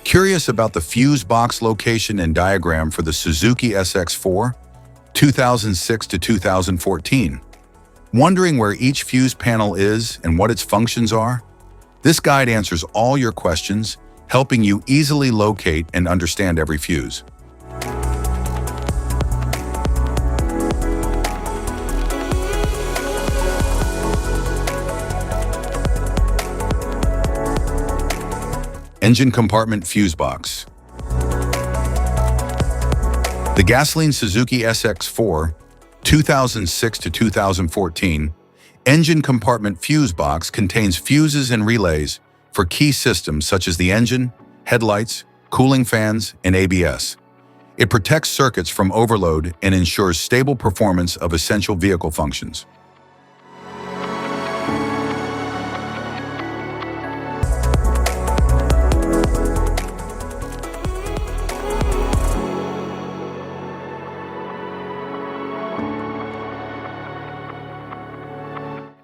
Curious about the fuse box location and diagram for the Suzuki SX4, 2006 to 2014? Wondering where each fuse panel is and what its functions are? This guide answers all your questions, helping you easily locate and understand every fuse. Engine compartment fuse box. The gasoline Suzuki SX4, 2006 to 2014, engine compartment fuse box contains fuses and relays for key systems such as the engine, headlights, cooling fans, and ABS. It protects circuits from overload and ensures stable performance of essential vehicle functions.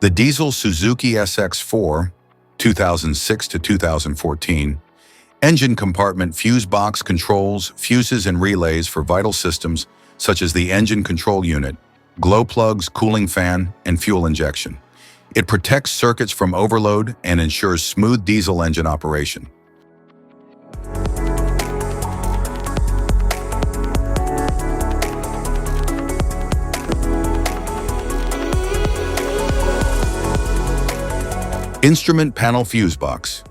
The diesel Suzuki SX4, 2006 to 2014, engine compartment fuse box controls fuses and relays for vital systems such as the engine control unit, glow plugs, cooling fan, and fuel injection. It protects circuits from overload and ensures smooth diesel engine operation. Instrument panel fuse box.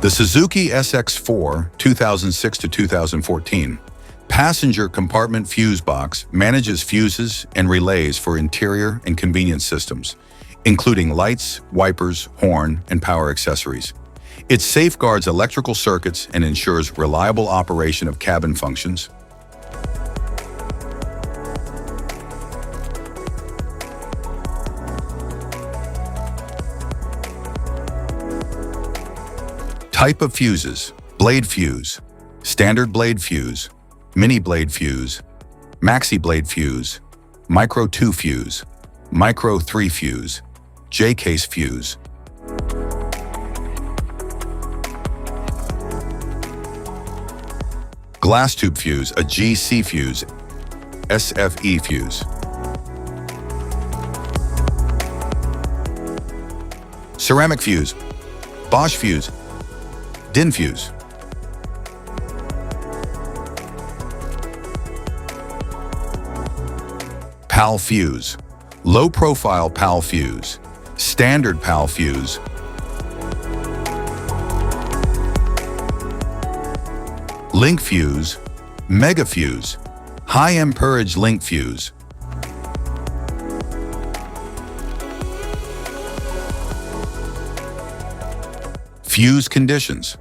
The Suzuki SX4, 2006 to 2014, passenger compartment fuse box manages fuses and relays for interior and convenience systems, including lights, wipers, horn, and power accessories. It safeguards electrical circuits and ensures reliable operation of cabin functions. Type of fuses: blade fuse, standard blade fuse, mini blade fuse, maxi blade fuse, micro 2 fuse, micro 3 fuse, J-case fuse. Glass tube fuse, a GC fuse, SFE fuse. Ceramic fuse, Bosch fuse, DIN fuse. PAL fuse, low profile PAL fuse, standard PAL fuse. Link fuse, mega fuse, high amperage link fuse. Fuse conditions.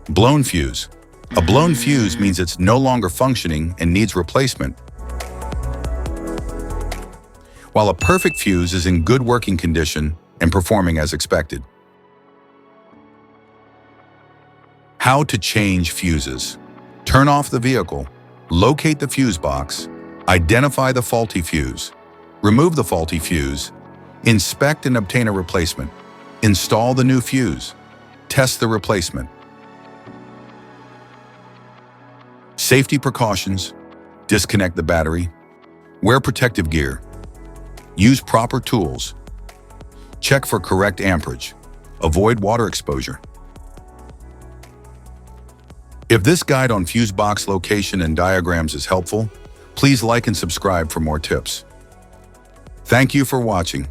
Blown fuse. A blown fuse means it's no longer functioning and needs replacement, while a perfect fuse is in good working condition and performing as expected. How to change fuses. Turn off the vehicle, locate the fuse box, identify the faulty fuse, remove the faulty fuse, inspect and obtain a replacement, install the new fuse, test the replacement. Safety precautions: disconnect the battery, wear protective gear, use proper tools, check for correct amperage, avoid water exposure. If this guide on fuse box location and diagrams is helpful, please like and subscribe for more tips. Thank you for watching.